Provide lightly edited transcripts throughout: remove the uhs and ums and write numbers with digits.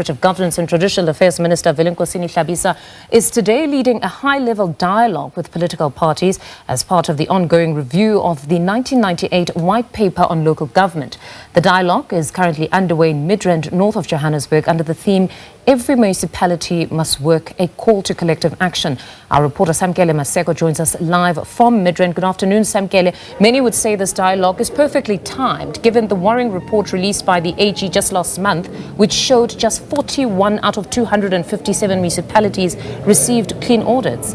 Cooperative Governance and Traditional Affairs Minister Velenkosini Hlabisa is today leading a high-level dialogue with political parties as part of the ongoing review of the 1998 White Paper on Local Government. The dialogue is currently underway in Midrand, north of Johannesburg, under the theme "Every Municipality Must Work, a Call to Collective Action." Our reporter Samkele Maseko joins us live from Midrand. Good afternoon, Samkele. Many would say this dialogue is perfectly timed, given the worrying report released by the AG just last month, which showed just 41 out of 257 municipalities received clean audits.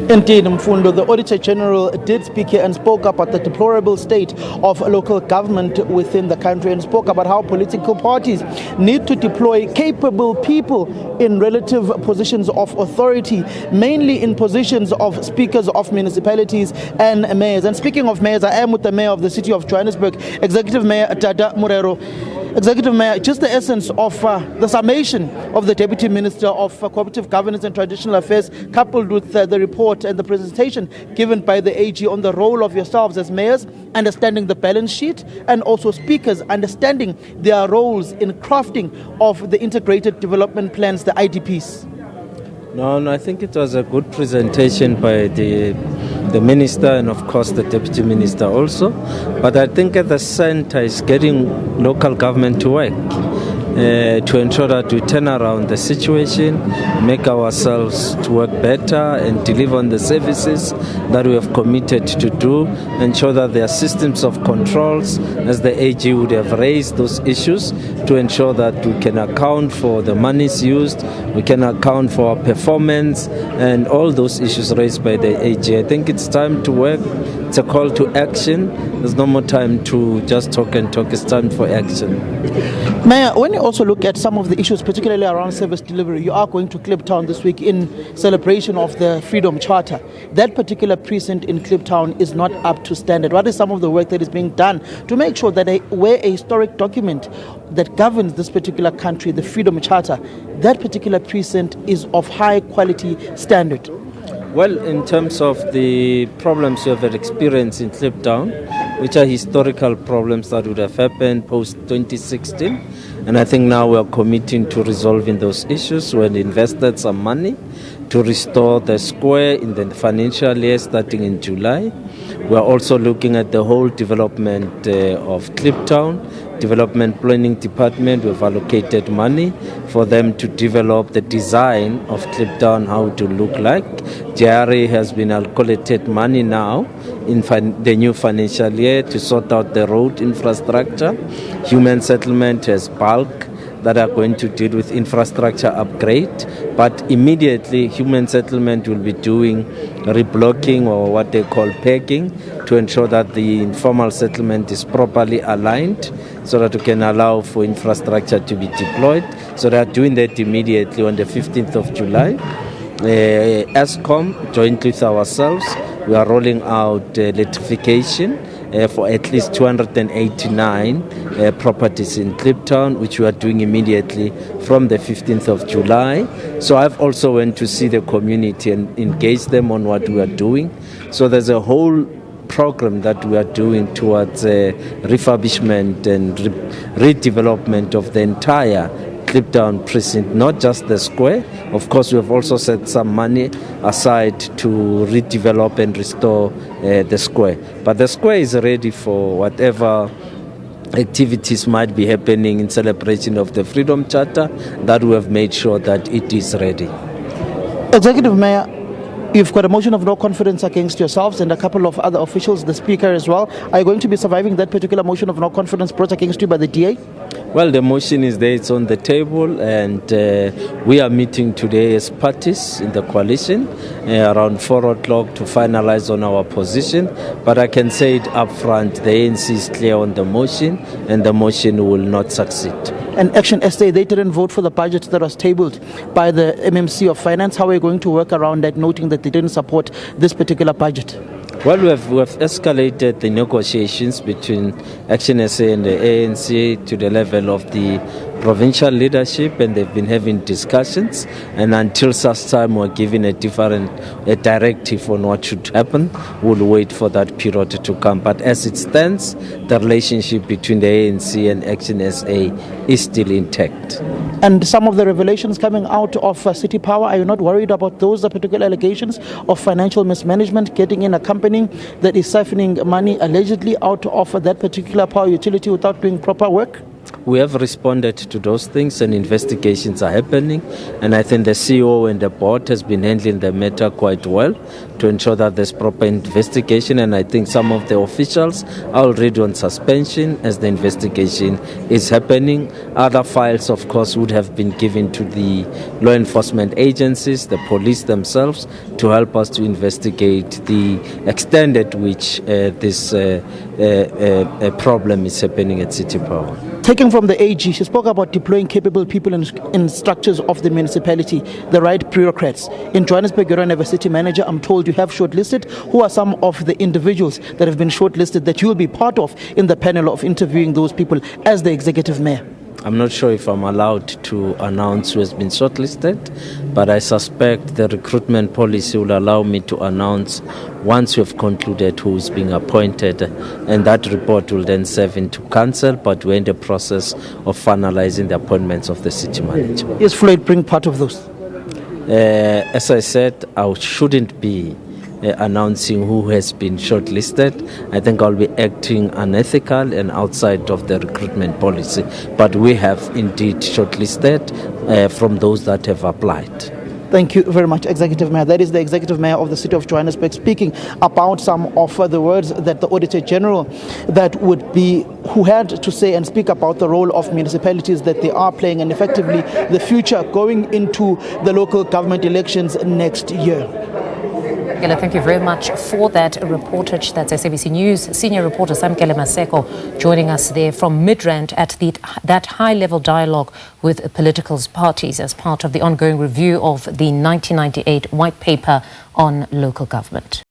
Indeed, Mfundo, the Auditor General did speak here and spoke about the deplorable state of local government within the country and spoke about how political parties need to deploy capable people in relative positions of authority, mainly in positions of speakers of municipalities and mayors. And speaking of mayors, I am with the mayor of the city of Johannesburg, Executive Mayor Dada Morero. Executive Mayor, just the essence of the summation of the Deputy Minister of Cooperative Governance and Traditional Affairs, coupled with the report and the presentation given by the AG on the role of yourselves as mayors, understanding the balance sheet, and also speakers understanding their roles in crafting of the integrated development plans, the IDPs. No, I think it was a good presentation by the minister and of course the deputy minister also. But I think at the center is getting local government to work to ensure that we turn around the situation, make ourselves to work better and deliver on the services that we have committed to do, ensure that there are systems of controls, as the AG would have raised those issues, to ensure that we can account for the monies used, we can account for our performance and all those issues raised by the AG. I think it's time to work. It's a call to action. There's no more time to just talk and talk. It's time for action. Mayor, when you also look at some of the issues, particularly around service delivery, you are going to Cliptown this week in celebration of the Freedom Charter. That particular precinct in Cliptown is not up to standard. What is some of the work that is being done to make sure that where a historic document that governs this particular country, the Freedom Charter, that particular precinct is of high quality standard? Well, in terms of the problems you have experienced in Cliptown, which are historical problems that would have happened post-2016, and I think now we are committing to resolving those issues. We have invested some money to restore the square in the financial year starting in July. We are also looking at the whole development of Cliptown. Development Planning Department, we have allocated money for them to develop the design of Cliptown, how to look like. JRA has been allocated money now in the new financial year to sort out the road infrastructure. Human Settlement has bulk that are going to deal with infrastructure upgrade, but immediately Human Settlement will be doing reblocking, or what they call pegging, to ensure that the informal settlement is properly aligned so that we can allow for infrastructure to be deployed. So they are doing that immediately on the 15th of July. ESCOM, jointly with ourselves, we are rolling out electrification for at least 289 properties in Cliptown, which we are doing immediately from the 15th of July. So I've also went to see the community and engage them on what we are doing. So there's a whole program that we are doing towards refurbishment and redevelopment of the entire Cliptown precinct, not just the square. Of course, we have also set some money aside to redevelop and restore the square. But the square is ready for whatever activities might be happening in celebration of the Freedom Charter, that we have made sure that it is ready. Executive Mayor, you've got a motion of no confidence against yourselves and a couple of other officials, the Speaker as well. Are you going to be surviving that particular motion of no confidence brought against you by the DA? Well, the motion is there, it's on the table, and we are meeting today as parties in the coalition around 4 o'clock to finalize on our position. But I can say it up front, the ANC is clear on the motion, and the motion will not succeed. And Action SA, they didn't vote for the budget that was tabled by the MMC of Finance. How are you going to work around that, noting that they didn't support this particular budget? Well, we have escalated the negotiations between Action SA and the ANC to the level of the provincial leadership, and they've been having discussions, and until such time we're given a directive on what should happen, we'll wait for that period to come. But as it stands, the relationship between the ANC and Action SA is still intact. And some of the revelations coming out of City Power, are you not worried about those particular allegations of financial mismanagement getting in a company that is siphoning money allegedly out of that particular power utility without doing proper work? We have responded to those things, and investigations are happening, and I think the CEO and the board has been handling the matter quite well to ensure that there's proper investigation, and I think some of the officials are already on suspension as the investigation is happening. Other files, of course, would have been given to the law enforcement agencies, the police themselves, to help us to investigate the extent at which this problem is happening at City Power. Taken from the AG, she spoke about deploying capable people in structures of the municipality, the right bureaucrats. In Johannesburg, you don't have a city manager. I'm told you have shortlisted. Who are some of the individuals that have been shortlisted that you will be part of in the panel of interviewing those people as the executive mayor? I'm not sure if I'm allowed to announce who has been shortlisted, but I suspect the recruitment policy will allow me to announce once we have concluded who is being appointed, and that report will then serve into council, but we're in the process of finalizing the appointments of the city manager. Is Floyd Bring part of those? As I said, I shouldn't be announcing who has been shortlisted. I think I'll be acting unethical and outside of the recruitment policy. But we have indeed shortlisted from those that have applied. Thank you very much, Executive Mayor. That is the Executive Mayor of the City of Johannesburg speaking about some of the words that the Auditor General who had to say and speak about the role of municipalities that they are playing and effectively the future going into the local government elections next year. Thank you very much for that reportage. That's SABC News senior reporter Samkele Maseko joining us there from Midrand at that high-level dialogue with political parties as part of the ongoing review of the 1998 White Paper on Local Government.